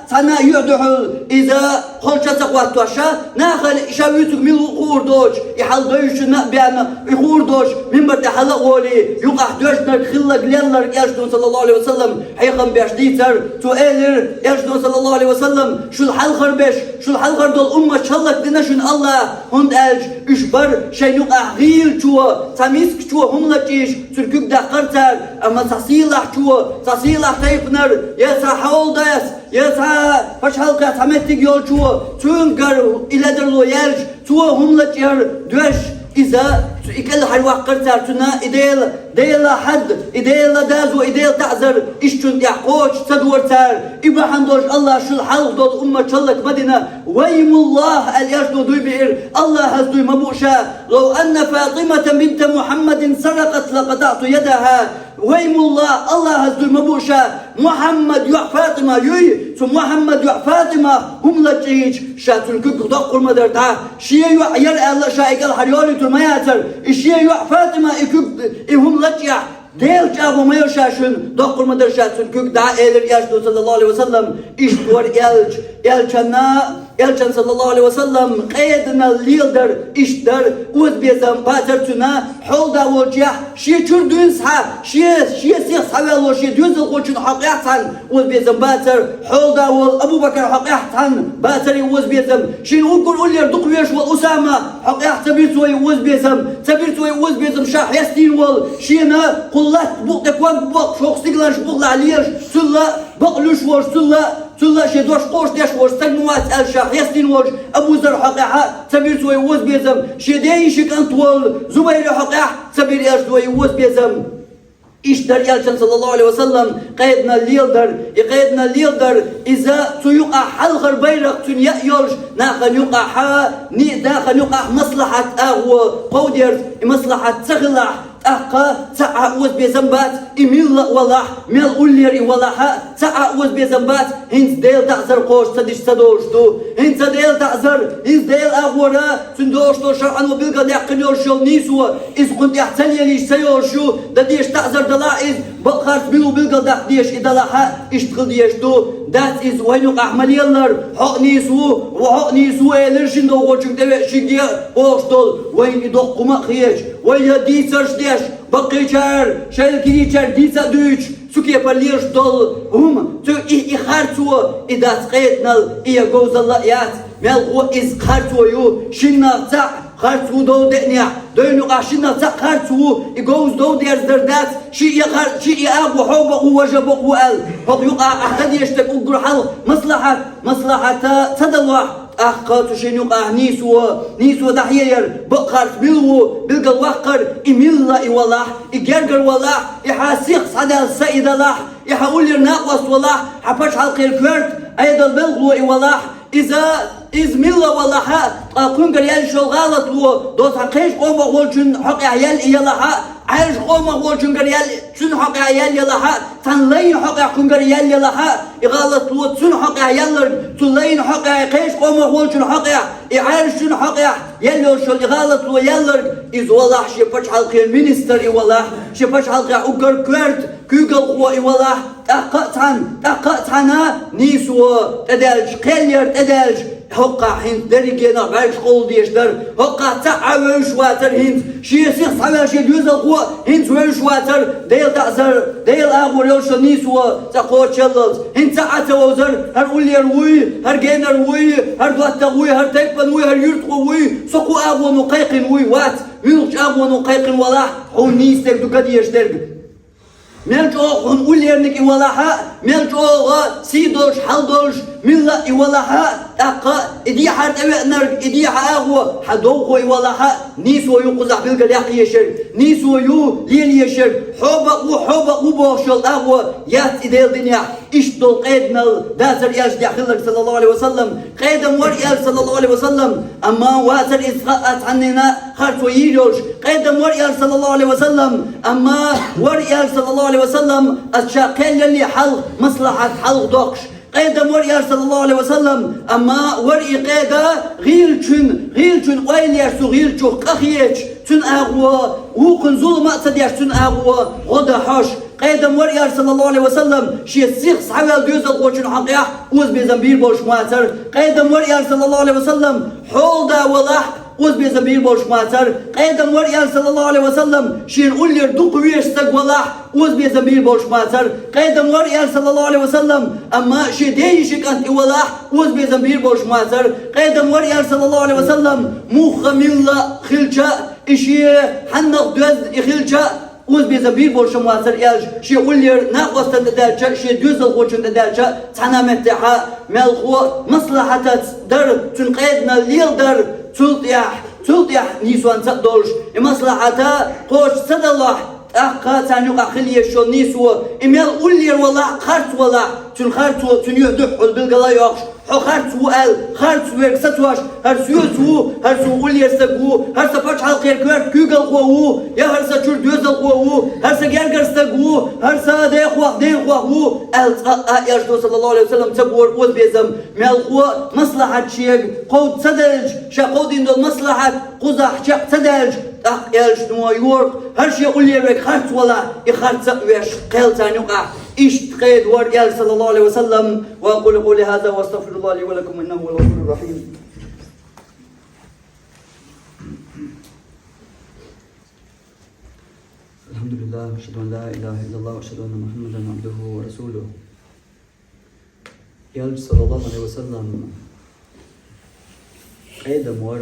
تنا يعدحل إذا خلش تقواتوشا ناخل شاويتك من القور دوش يحل دوش بيانا يقور دوش من برد حلق ولي يقع دوشنا خلق ليلر يجدون صلى الله عليه وسلم حيقم بيشديتر تؤلر يجدون صلى الله عليه وسلم شو الحلقر بيش شو الحلقر دول أمة شلق ديناشون الله هند ألج إشبر شي يقع غيل شو تميسك شو هم لكيش تركوك دقرتر أما تصيلح شو تصيلح تيب يسا حول داس يسا فش حلقة تمتك يول شو تنقر إلى درلو يلج تو هم لتير دوش إذا إكل حلوة قرتار تنا إديل حد إديل دازو إديل تعذر إشتون يحقوش تدورتار إبا حندوش الله شو الحلق دول أمة شلك مدينة ويم الله اليجدو دوي بئر الله هزدوي مبوشا لو أن فاطمة بنت محمد سرقت لقطعت يدها ويم الله هزدوي مبوشا محمد يع فاطمة يوي ثم محمد يع فاطمة هم لجيج شاتل كوك دقر مدرتا شيء يع الله شايق الحريولي تلمياتر الشيء يع فاطمة إكوك هم لجيع ديل جابو ما يشاشن دقل مدرشاتن كوك دعا إلر ياشدو صلى الله عليه وسلم إشتور إلجان صلى الله عليه وسلم قيدنا الليلدر إشتر وز بيزم باترتنا حول والجيح شي تردون سحا شي سيخ سحوال وشي دوزل قوشن حقيقتان وز بيزم باتر حول أبو بكر حقيقتان باتري وز بيزم شي نقول أولير دقويش والأسامة حقيقت تبيرتوي وز بيزم شاح يستين شينا قلت بوقتك وقت شوق سيقلانش بوقل عليش سلا بقلوش وش سلا شي دوش قوش ديش وش سجنوات الشاح يستين وش أبو زر حقيقة تبيرتوي وز بيزم شي ديشك أنطول زبير حقيقة تبير يشدوي وز بيزم إشتر يالشان صلى الله عليه وسلم قيدنا الليلدر إذا تيقع حلغر بيرق تنيا يولش ناخن يقع مصلحة أهو قوديرت مصلحة تغلح أقا تعاوز بزنبات إميل والله ميل أولير والله تعاوز بزنبات هنس ديل تعذر قوش تدش تدوشتو هنس ديل تعذر هنس ديل أغورا تندوشتو شرعا وبلغا ليقن يوشو نيسو إذ كنت يحتلي ليش سيوشو ديش تعذر دلائز بقارت بلغا داق ديش إدلاحا اشتغل ديشتو دات إز وينوق أحمل يلر حق نيسو إلرشن دو غوشك دوئ شكيا وشتول وين إدوق قمق خيش وين دي سرش ديش بقيشار شايل كيشار ديسا دوش سوكي باليرش دول هم تو إخارتو إدات قيتنال إيا جوز الله يات ملغو إز خارتو يو شنا تاع خارتو دو دنيا دوينو قاشنا تاع خارتو إجوز دو دير زردات شيء أبو حوبه وجبه وقال هو يقع أحد يشتك وجرحل مصلحة تدلوح أخقات شنو نيسو دحيير بقر بلغ الوقر إميلا إولاح إجرجر ولاح إحاسيق صدى السيد لاح إحاول ناقص ولاح حفش حلق الكرت أيضا بلغو إولاح إذ ملا ولاح كون قريال شو غلط دوس حقيش قوم بقولشن حق عيال إيلاها عايش قوم بقولشن قريال شن حق عيال يلاها تنلين حق كون قريال يلاها غلط شن حق عيال تنلين حق عيش قوم بقولشن حق عايش شن حق يلو شو غلط ويالر إذ ولاح شفش حلق المينستر ولاح شفش حلق أوكر كرت كوجل قوي ولاح تقطعنا نيسو تدلج قلير تدلج هقا هند دريكينا باش قول ديشتر هقا تعاوش واتر هند شي سيخ صعبا شي دوز القوة هند ويش واتر ديل تعزر ديل أغور يوشل نيسو تقوى تشلز هند تعاتا وزر هر أولير وي هر جينر وي هر دوات وي هر تيبن وي هر يرتقو وي سقو أغوى نقيقن وي وات ملوش أغوى نقيقن ولاح هو نيستك دو قد يشترق ملجو هم أوليرنك إولاها ملجو سيدوش حلدوش ملا إولاها أقا إدي حد أبنر إدي حاغو حدوغو إولاها نيسو يقزح بالقليق يشر نيسو يو ليل يشر حوبا وبوشل أغو يات إديل دنيا إشتو قيدنا داسر ياشد يحلق صلى الله عليه وسلم قيدم ورئيال صلى الله عليه وسلم أما واسر إسقاط عننا خارتو يجوش قيدم ورئيال صلى الله عليه وسلم أما ورئيال صلى الله عليه وسلم الشاقين يلي حلق مصلحة حلق دوكش قيدم ورئيال صلى الله عليه وسلم أما ورئي قيدا غيلشن قويل يرسو غيلشو قخيش تن أغوى وقن ظلم أقصد يرسون أغوى غدا حش قيدم ورئيال صلى الله عليه وسلم شي السيخ صحوال دوز القوشن حقيح وز بزنبير بوش ماتر قيدم ورئيال صلى الله عليه وسلم حول دا ولاح وز بزنبير بوش ماتر قيدم ورئيال صلى الله عليه وسلم شين أولير دوق ويش سق ولاح وز بزنبير بوش ماتر قيدم ورئيال صلى الله عليه وسلم أما شي ديشك أنت ولاح وز بزنبير بوش ماتر قيدم ورئيال صلى الله عليه وسلم موخ ملا خلشا إشي حنق دوز إخلشا وز بزنبير بوش ماتر إيش شي أولير ناقص تدالشا شي دوز القوشن تدالشا تحنا متحا ملخو مصلحة در تنقيدنا الليل در تلطيح نيسوان تقدرش مصلحة قوش صد الله أقا تانيق أخلي شو نيسو إميل أولير ولا قرط ولا تون خارتو تون يهدح بالقلا ياقش حو خارتو خارتو وركستواش هرسيوتو هرسو قول يرسقو هرسا باش حلق يركوار كوغل قوو يا هرسا تشور دوزل قوو هرسا جرجرستقو هرسا دين قوو يرسو صلى الله عليه وسلم تبور قوز بيزم مالقوة مصلحة شيء قود صدرج شاقودين دول مصلحة قزح شاق صدرج يالش نوا يورك هرشي يقول لي خارت ولا يخارت ويش قيل تانيقع إيش تقيد ورقال صلى الله عليه وسلم وأقول قولي هذا واستغفر الله لي ولكم إنه هو الغفور الرحيم. الحمد لله وأشهد أن لا إله إلا الله وأشهد أن محمدا عبده ورسوله. يالش صلى الله عليه وسلم قيد مور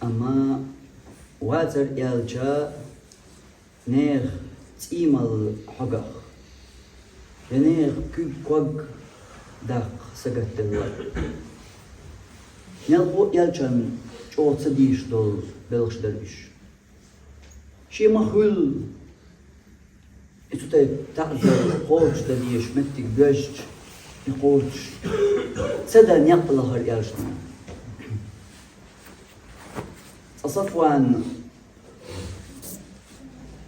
أما واتر يالجا نير تيمال حقق نير كوب قوق داق سقط دلوار نيالبو يالجان جو تصديش دول بلغش دلوش شي مخول اتو تعذر قوش دليش متك بيشت يقوش سدا نيقلهر يالجان صفوان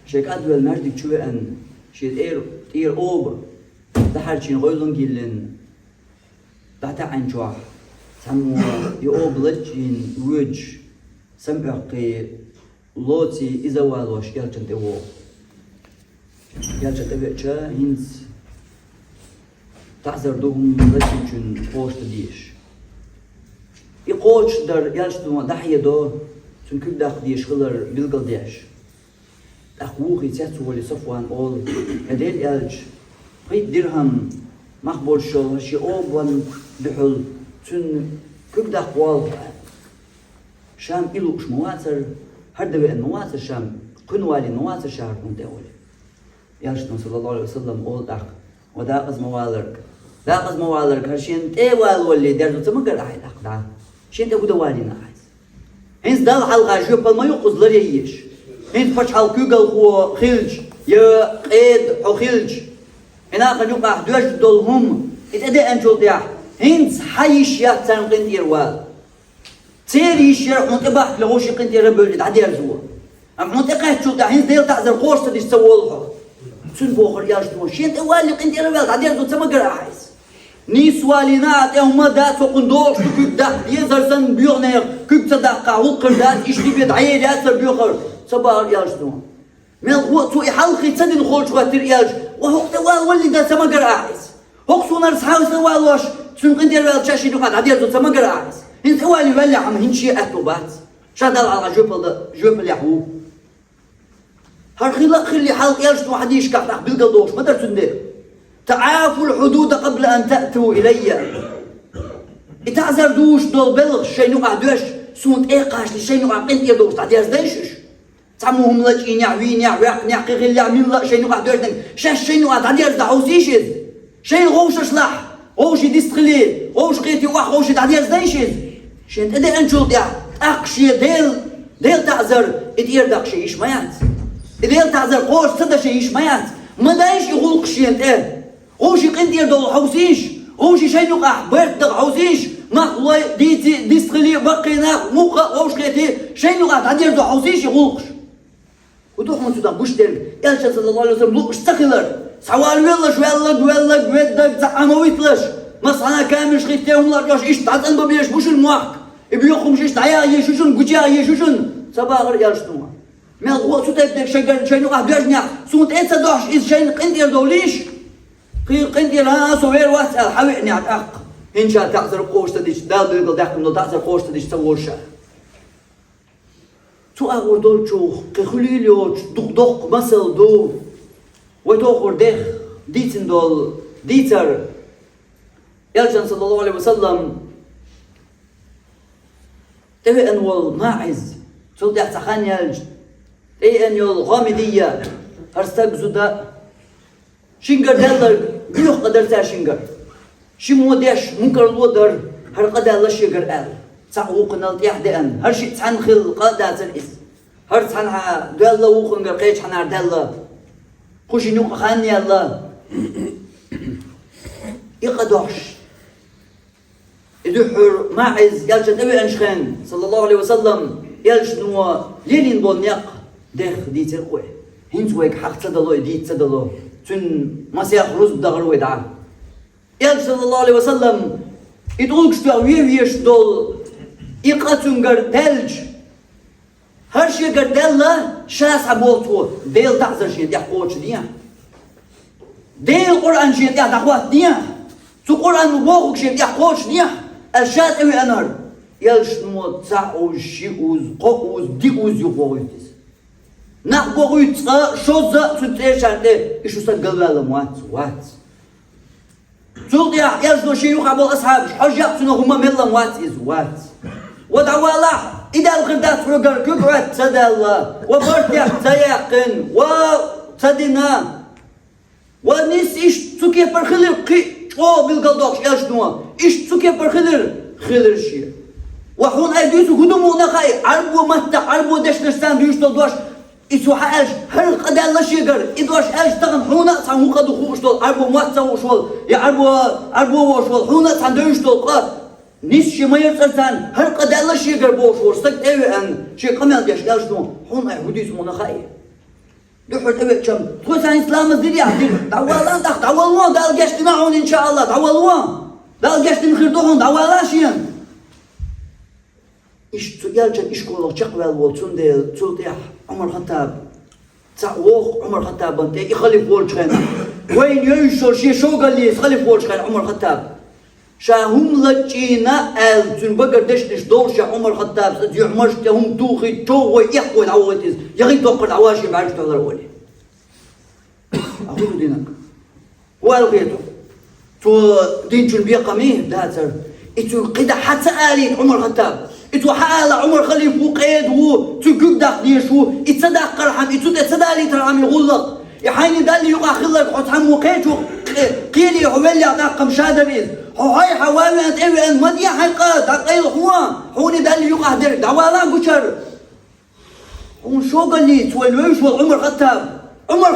شيك أدول مردك شو أن شيء إير أوب تحرشين غيلون جيلن بعد عن جوع سمو يوب لجين وج سمعقي لوتي إذا والوش يالجن تيو يالجن تبعشا هنس تعذر دوهم لجين قوش تديش يقوش در يالجن دحية دو تون كل داخل ديش خلر بيلقل ديش أخوه يتسوى لصفوان أول هديل يالج قيت درهم مخبول شو هشي أوبوان بحل تون كل داخل والد شام إلوش مواتر هرده بأن مواتر شام قنوالي مواتر شهر كنت أولي يالج صلى الله عليه وسلم أول أخ وداقز موالرك هرشين تيوال واللي درجو تمقر أحي الأخ دا شين تقود والي ناعي هنس دال حلقة جوبل ما يقص لريش هنس فش حلقة كوغل هو خلج يا قيد حو خلج هنا قد يقع دوش دولهم اتأدى أنجل ديح هنس حيش يحتان قنتير وال تيريش يرح منتبح لغوش قنتير ربول اتعدي أرزوه أم منتقه تشوف ديح هنس ديل تعزر قوش تديش سوالها تسون بوخر يارجدوه شين توالي قنتير ربول اتعدي أرزوه تمقر أحيس نيسوالينات هم دات فقندوش كوب دات يزرسن بيغنير كوب صدقة وقر دات إشتي بيد عيل ياسر بيغر صبار يارجدون من الوقت حلقي تسدن خول شواتر يارج وهو توال ولي دات سمقر أعيس هو سونار سحاوي سوالوش سون قندير والشاشي نقاط عدير سمقر أعيس هن توالي ولي عم هنشي أتوبات شادل على جوبل يحوو هالخلاق خلي حلق يارجدون حديش كحتاق بالقلدوش ما درسون دير تعافوا الحدود قبل أن تأتوا إلي إتعذر دوش دول بلغ شيء نوع دوش سونت إيقاش لشيء نوع قنت يدوش تعدير زديشش تعموهم لك إنيعوين يعقي غير يعمل لك شيء نوع دوش شاش شيء نوع تعدير زدعوسيشز شيء غوش شلح غوش ديستخلي غوش قيتي واح غوش تعدير زديشز شين تدي أنشوط يا أقشي ديل تعذر إدير داق شيء إشمايات إدير تعذر قوش صدى شيء إشمايات ما دايش يغلق شيء إيه غوشي قندير دول حوسيش غوشي شي نقع برد دغ حوسيش مخلي ديتي ديستخلي بقينا موقع غوش قيتي شي نقع تعدير دول حوسيش يغلقش ودوح من سودان بوش دير يالشا صلى الله عليه وسلم لقش تخلر سوال ويلش ويلق ويدق زعمويتلش مصحنا كامل شغيتهم لارجاش إيش تعطن ببيش بوش المواق يبيوخم شيش تعيا يشوشن قجيا يشوشن صباغر يالش نوع من الغوة سوتك شجر شي نقع بيجنع سونت إنت دوش إذ شي قندير دوليش قندير ها صغير واسأل حويني على الأق إن شاء تعذر قوش تديش دال بيقول داخل إنه تعذر قوش تديش تسوي شيء تو أقول دول شو كخليليو دق مسل دو ويتوخر ده ديتن دول ديتر يالجن صلى الله عليه وسلم تبي أنول ماعز شو ده تخان يالج إيه أنول غامدية هرستق زودا شينجر دلر بيوخ قدر تا شينجر شي موديش منكر الودر هر قدر لشيجر آل تعوق نلتيح دأن هر شي تحن خل قادات الإس هر تحن دلة وقنجر قيش حنار دلة خوشي نوق خاني الله يقدوش يدحر ماعز يالش نبي أنشخن صلى الله عليه وسلم يالش نوا ليلين بونيق دخ دي ترقوه هنت ويك حق تدلو دي تدلو تن ما سيخرز بدغر ويدعا يالش صلى الله عليه وسلم يدولك شتوا ويش دول يقاتون قردلج هر شي قردله شاس عبوتو ديل تعزر شي دي حقوش ديا ديل قرآن شي دي حقوات ديا تو قرآن وبوغك شي دي حقوش ديا الشات اوي انار يالش نمو تسعوز شيوز قوز ديوز يقويتس نقبوغيت شوزا تتريشان دي إشو سنقلالهم وات تقول يالش دو شيوخ عبو أصحاب حجة سنو هما ملهم وات ودعوا الله إذا الغردات فرقر كبرت سدى الله وبرتيح تيقن وتدنا ونس إيش تسوكي برخلر او بالقلدوش يالش نوا إيش تسوكي برخلر خلر شيء وحون أيديسو هدومو نخاي عربو متى عربو دش نشتان ديوش تلدوش إيسو حاج هر قد الله شيقر إدوش حاج تغن حونا سامو قدو خوش تول عربو مواتسا وشول يا عربو وشول حونا سان ديوش تول قاد نيس شي ما يرسلتان هر قد الله شيقر بوش ورستك ايوه ان شي قميل ديش يالش نوا حونا يهوديسو نخاي دحر تبع كم تقول سان إسلام الدنيا دعوالان دعوالوان دال جشت معون إن شاء الله دعوالوان دال جشت نخردوهم دعوالاشين إيش تجالجن إيش كله شقوال وتون ديل تولتيح عمر الخطاب تعوق عمر الخطاب بنتي يخلف وولشخنا وين يشور شيء شو قال لي يخلف وولشخنا عمر الخطاب شاهم لجينا تون بقر دش دورش عمر الخطاب سدي عمرش هم دوخي تو يحوي العواتيز يغي توقر عواشي بعرف تقدر ولي أقول دينك والغيته تو دين شو البيقة مين داتر إتو قيد حتى آلين عمر الخطاب إتو حال عمر خليفة وقيد و تجوب داخليش و إتصدق قرحم إتو تصدق ترعم الغلق يحين دال يقع خلق حتم وقيد قيلي حوالي عطاقم شادريز هاي حوالي أتقوي أن مديا حقات أقيل حوني دال يقع در دعوالا بشر هون شو قال لي توالوش والعمر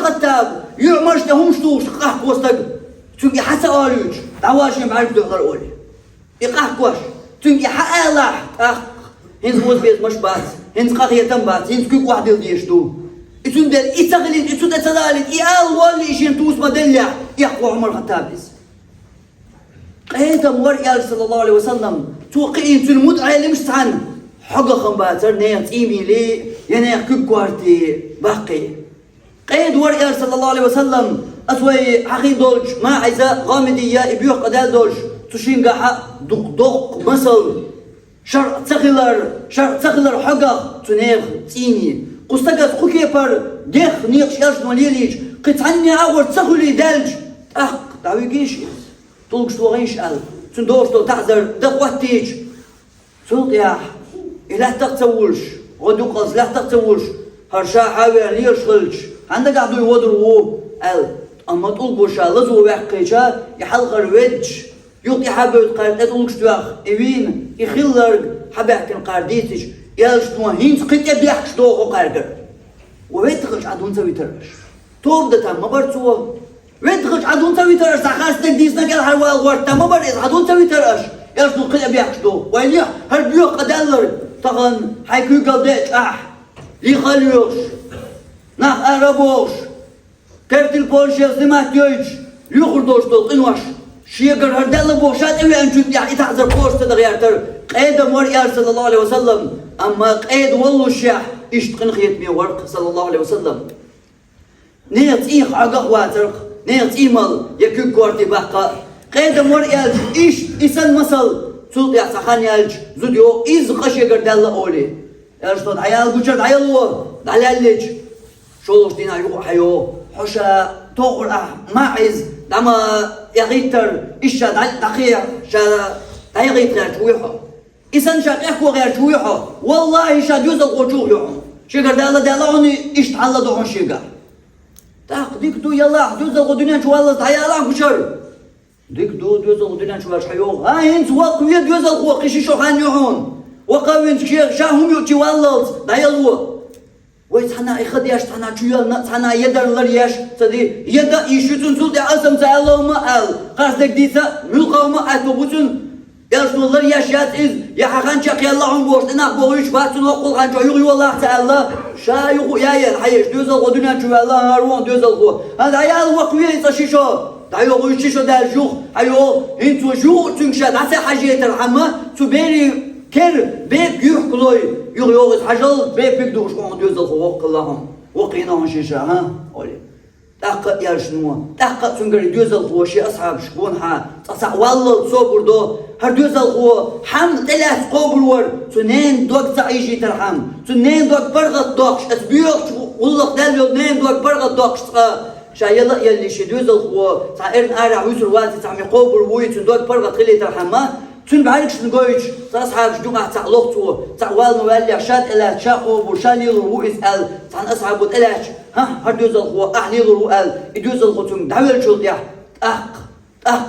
خطاب يعمرش لهمش توش قحك وسطك تنقي حتى آلوش دعواشي بعرف دغر أولي يقحك وش تنقي حق الله هنز موز بيز مش باس هنز قاقية تم باس هنز كيك واحد يلديش دو إتون دل إتغلين إتون تتدالين إيال والي إشين توس مدلع يحقو عمر خطابيس قيدا موريال صلى الله عليه وسلم توقعين تون مدعي اللي مش تحن حقا خنباتر نيان تيمي لي ينيح كيك وارتي باقي قيد وريال صلى الله عليه وسلم أسوي حقي دولش ما عايزة غامدية إبيوح قدال دولش تشين قاحة دق مسل شرع تخلر حقا تنيغ تيني قستقات خوكي بار ديخ نيغ شيرش نوليليج قطعني عور تسخلي دالج دعوي قيش طلقش توغيش قال تندوش تو تعذر دقواتيج تلقياح إلا تقتولش غدو قص لا تقتولش هرشا حاوي ليش خلش عندك عدو يودروا قال أما تلقوشا لزو بحقيشا يحلق الوجه يلقي حابة قارد أتلقش تواخ إوين يخلر حباكن قارديتش يالش نوا هينز قد يبيحش دوغو قارقر وويتخش عدون سوي ترش توب دتا ما برتسوا ويتخش عدون سوي ترش ساخاستك ديسنا قال هالوال ورتا ما بريز عدون سوي ترش يالش نوا قد يبيحش دوغ ويليح هالبيوح قدالر تغن حيكو قلديش يخليوش ناخ أرابوش كرت البولشيز دمات يوش يخردوش دول إنوش شيقر هردال بوشات اوي انجود يعني تعذر بوش تدغيارتر قيد موريال صلى الله عليه وسلم اما قيد والله الشيح اشتقن خيتمي ورق صلى الله عليه وسلم نيت ايخ عقق واترق نيت ايمال يكوك كورتي بحقا قيد موريال ايش اسن مسل تلقي اعتخان يالج زوديو ايز قش يقر دال اولي يالجتون عيال قجر عيالو دعلالج شولوش دينا يقو حيو حشا توقر ماعز دما يغيتر إيشا دقيع شا دايغيت غير تويحو إسان شا إحكو غير تويحو والله شا دوزا قوشوحو شيقر دالا عني إيش تحلا دوحون شيقر تاق ديك دو يلا دوزا قدنيا شوالا تايالا كشر ديك دو دوزا قدنيا شوالا شحيوغ هاينت وقوية دوزا قوة قشي شوخان يوحون وقوين شاهم يوتي والله دايالو ويتحنا إخدياش تحنا شوية تحنا يدر لرياش تدي يدا يشوتون سلطة أسم تعالوا ما قال قصدك ديسا ملقا ما أتوبوتون يرسل لرياش ياتيز يا حقان شاقي الله عن بوش تناق بوش باتون وقل خان شو يغي والله تعالى شايخو يا الحيش دوزل غدنا شو الله هارون دوزل غو هذا عيال وقوية يتشيشو دايو غيشيشو دال جوخ أيو انتو جوخ تنشاد عسى حاجة ترحمة تبيري كير بيك يحكلوي يغيوغز حجل بيك دوش قوم دوزل وق اللهم وقيناهم شيشا ها أولي تاق يارشنوا تاق تنقري دوزل وشي أصحاب شكون ها تصع والله صبر دو هر دوزل حم ثلاث قبر ور تنين دوك تعيشي ترحم تنين دوك برغت دوكش أتبيوك والله داليو تنين دوك برغت دوكش شايلا يلي شي دوزل تعيرن أرع ويسر واتي تعمي قبر ويتن دوك برغت خلي ترحمه تون بعرفش نقولش تصحاب جمعة تعلقتوا تعوال نوالي عشان إلا شاقوا برشالي الرؤيس قال عن أصحاب الإلاج ها هردوز الخو أهلي الرؤال يدوز الخوتم دعوة الشوط يا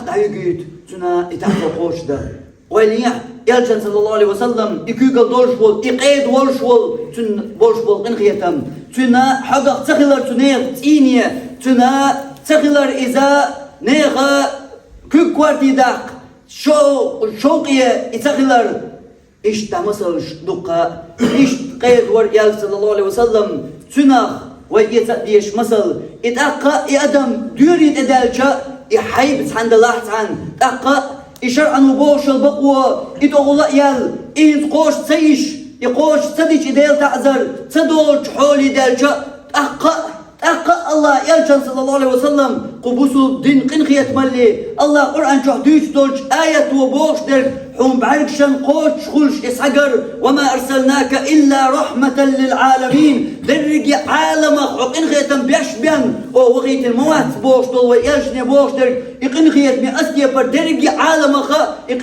دعوة جيد تنا يتحفظ قوش ده وينيا يالجن صلى الله عليه وسلم يكيقل دولشول يقيد ولشول تن بولشول إنخيتم تنا حقق تخلر تنيغ تينية تنا تخلر إذا نيغ كوكوارتي داق شوقية يتغلر إيش تمثل دقة إيش قيد وريال صلى الله عليه وسلم تناخ ويتديش مثل إتأقى يأدم دوري إدالجا يحيب عند الله عن تأقى يشرع نبوش البقوة إتغلا يال إنت قوش تسيش يقوش تديش إدال تعذر تدول حول إدالجا تأقى الله يالجن صلى الله عليه وسلم قبوسو دين قنخية ملي الله قرآن شهدوش دولش آية وبوش در حوم بعركشن قوش خلش إسحقر وما أرسلناك إلا رحمة للعالمين درق عالم قنخية بيشبين وغيت الموات بوش دول ويالجن بوش در قنخية مي أسكي بر درق عالم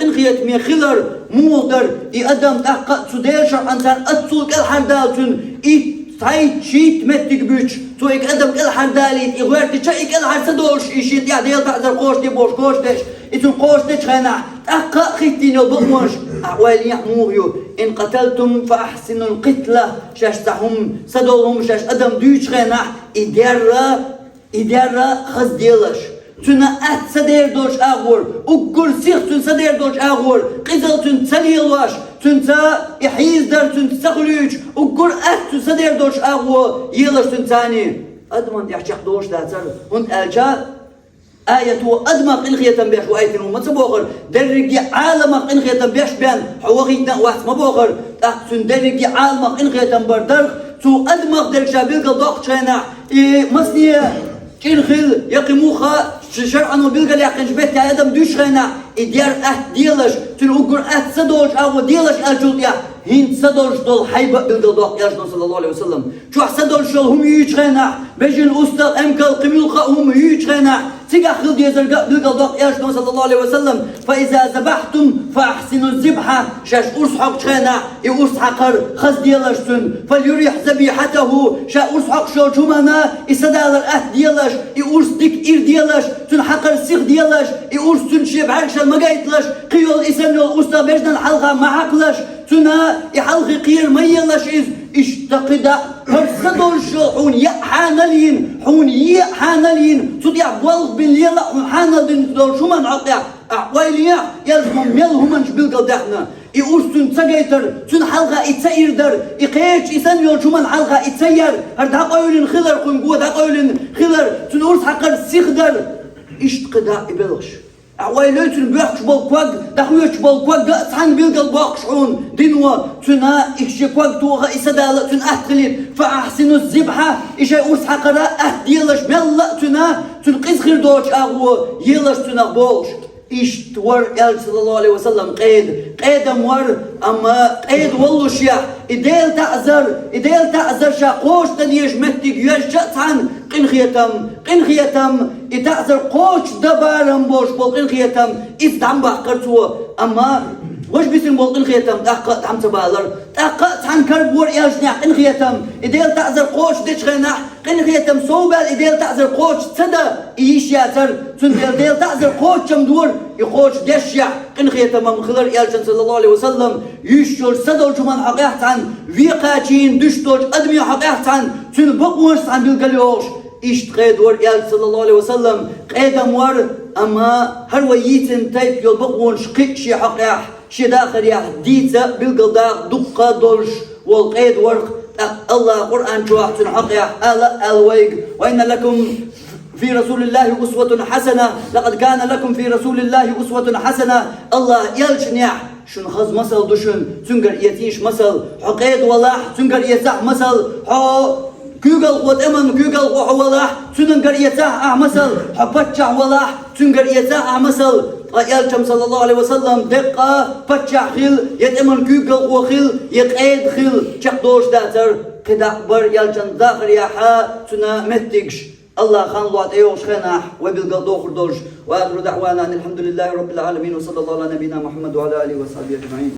قنخية مي خلر مودر يقدم تأقى تدير شرعا تان أتسولك الحردالتون تاي شيت متك بيش تو إك أدم كل حردالي إغوارك شيء كل حرسدوش يشيت يا ديال تعذر قوش دي بوش قوش ديش إتو قوش ديش خنا أقا خيتين البقمش أحوال يحموهيو إن قتلتم فأحسنوا القتلة شاش تحهم سدولهم شاش أدم ديش خنا إدارة خز ديالش تنا سدير دوش أغور وكل سيخ تن سدير دوش أغور قزل تن تليلواش تنتا يحيز در تنتا سخليج وكل تن سدير دوش أغور يلش تنتاني أدمان يحشق دوش داتر هند ألجا آية أدمق إنخية بيش وآية وما تبوغر درقي عالمق إنخية بيش بيان حوغيتنا واحد ما بوغر تن درقي عالمق إنخية بردرخ تو أدمق درقشا بيلقى دوق شانا مصنية كنخل يقيموخا شرعا وبيلقى ليقنش بيت يا آدم دوش خينا إديار ديالش تنوقر سدوش أو ديالش أجود يا هين سدوش دول حيبة بيلقى دوق ياشنا صلى الله عليه وسلم شو سدوش دول هم يوش خينا بيجن أستاذ أمكال قميلخا هم يوش خينا تيجا خلد يزرق بيلقى دوق ياشنا صلى الله عليه وسلم فإذا ذبحتم فأحسنوا الذبحة شاش أرسحق خينا يأرسحقر خز ديالش تن فليريح ذبيحته شا أرسحق شو جمانا يسدال ديالش يأرس ديك إير ديالش تن حقر سيخ ديالش يأرس تن شيب عرش المقايتلش قيول إسانيو أستاذ بيجنا الحلقة معاقلش تنا يحلقي قير ميلش إذ اشتقد فرصدوش حون يحانلين حون يحانلين تضيع بوالغ بالليلة حانلين دول شو من عقيا أحواليا يلزمون ميلهم انش بلقل دحنا يقولون تجيتر تون حلقة يتسير در يقيش يسميون شو من حلقة يتسير هرد هقولين خلر قن جود هقولين خلر تون أورس حقر سيخ در اشتقد يبلغش عوائلتون بيحكش بالقوق دخويش بالقوق تحن بيلقى باقشون دينوا تنا إكشكوق توغا إسدالة تن أهتلين فأحسنوا الذبحة إشي أورس حقرا أهديلش ملا تن قزخير دوش أغو يلش تنا بولش إشتور يال صلى الله عليه وسلم قيد أمور أما قيد والله شيا إديل تعذر شا قوش تنيش مهتك يشجأت عن قنخيتم إتعذر قوش دبارم بوش بول قنخيتم إذ دعم بحقرتوا أما وش بيسن بول قنخيتم تحقق دعم تبالر تحقق عن كربور يالجنح قن خيتم إديل تعذر قوش ديش غنح قن خيتم صوبال إديل تعذر قوش صدا إيش ياتر تنديل ديل تعذر قوش جمدور يقوش ديشيع قن خيتم من خلر يالجن صلى الله عليه وسلم يشور صدر جمان حقيقت عن ويقاتين دشتوش أدمي حقيقت عن تن بقوش عن بالقليوش إيش قيدور يال صلى الله عليه وسلم قيدم ور أما هر ويتن تايب يلبقون شقيقشي حقيق شي داخل يحديثة بالقلداق دقة دولش والقيد ورق الله قرآن جواحتن حقيق الويق وإن لكم في رسول الله أسوة حسنة لقد كان لكم في رسول الله أسوة حسنة الله يلشنيح شن خز مسل دشن تنقر يتيش مسل حقيد ولاح تنقر يتح مسل كيقل قوت امن كيقل قوح ولاح تنقر يتح مسل حبتشع ولاح تنقر يتح مسل يالجم صلى الله عليه وسلم دقة بتشع خيل يتمن كيقل قوح خيل يقيد خيل چقدوش داتر قدع بر يالجن داخل يحا تنا متقش الله خان الله تعيوش خناح وبالقلدو خردوش وآخر دعوانا أن الحمد لله رب العالمين وصلى الله على نبينا محمد وعلى آله وصحبه أجمعين.